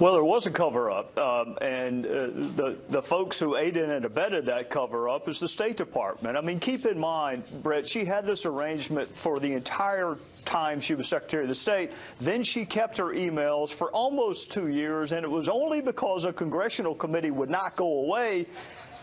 Well, there was a cover-up, and the folks who aided and abetted that cover-up is the State Department. I mean, keep in mind, Brett, she had this arrangement for the entire time she was Secretary of the State. Then she kept her emails for almost 2 years, and it was only because a congressional committee would not go away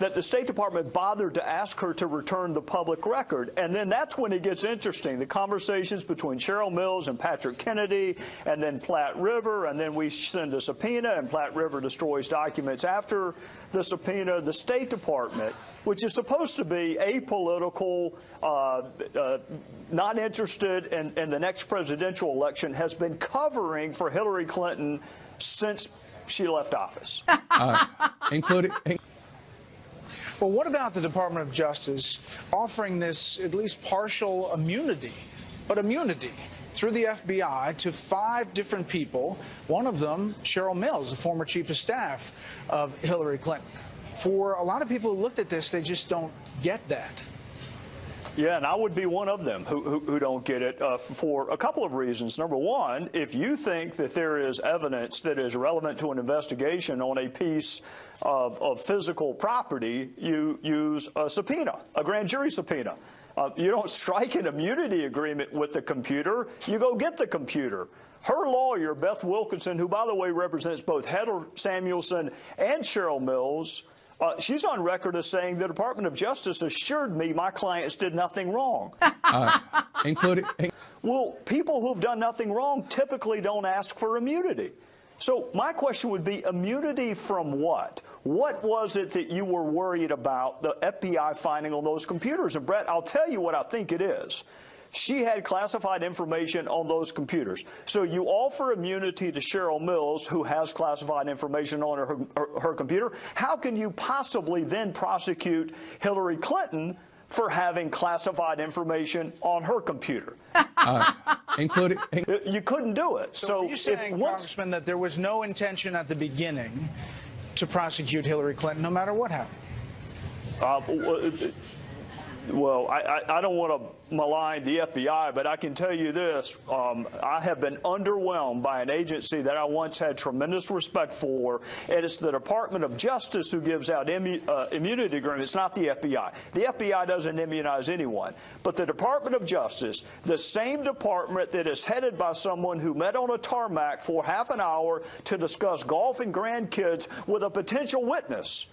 that the State Department bothered to ask her to return the public record. And then that's when it gets interesting, the conversations between Cheryl Mills and Patrick Kennedy, and then Platte River, and then we send a subpoena, and Platte River destroys documents after the subpoena. The State Department, which is supposed to be apolitical, not interested in the next presidential election, has been covering for Hillary Clinton since she left office. Including... Well, what about the Department of Justice offering this at least partial immunity, but immunity through the FBI to 5 different people, one of them, Cheryl Mills, the former chief of staff of Hillary Clinton? For a lot of people who looked at this, they just don't get that. Yeah, and I would be one of them who don't get it for a couple of reasons. Number one, if you think that there is evidence that is relevant to an investigation on a piece of physical property, you use a subpoena, a grand jury subpoena. You don't strike an immunity agreement with the computer. You go get the computer. Her lawyer, Beth Wilkinson, who, by the way, represents both Heather Samuelson and Cheryl Mills, she's on record as saying the Department of Justice assured me my clients did nothing wrong. Including... Well, people who've done nothing wrong typically don't ask for immunity. So my question would be, immunity from what? What was it that you were worried about the FBI finding on those computers? And, Brett, I'll tell you what I think it is. She had classified information on those computers. So you offer immunity to Cheryl Mills, who has classified information on her computer. How can you possibly then prosecute Hillary Clinton for having classified information on her computer? Including... You couldn't do it. So are you saying, Congressman, that there was no intention at the beginning to prosecute Hillary Clinton, no matter what happened? Well, I don't want to malign the FBI, but I can tell you this. I have been underwhelmed by an agency that I once had tremendous respect for, and it's the Department of Justice who gives out immunity agreements, not the FBI. The FBI doesn't immunize anyone. But the Department of Justice, the same department that is headed by someone who met on a tarmac for half an hour to discuss golf and grandkids with a potential witness,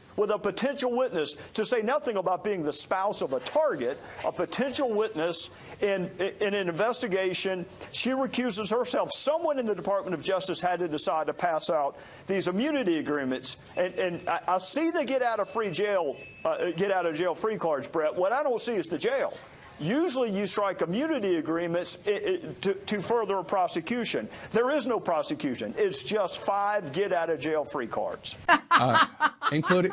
to say nothing about being the spouse of a target, a potential witness in an investigation. She recuses herself. Someone in the Department of Justice had to decide to pass out these immunity agreements. And I see the get out of jail free cards, Brett. What I don't see is the jail. Usually you strike immunity agreements to further a prosecution. There is no prosecution. It's just 5 get out of jail free cards. Including...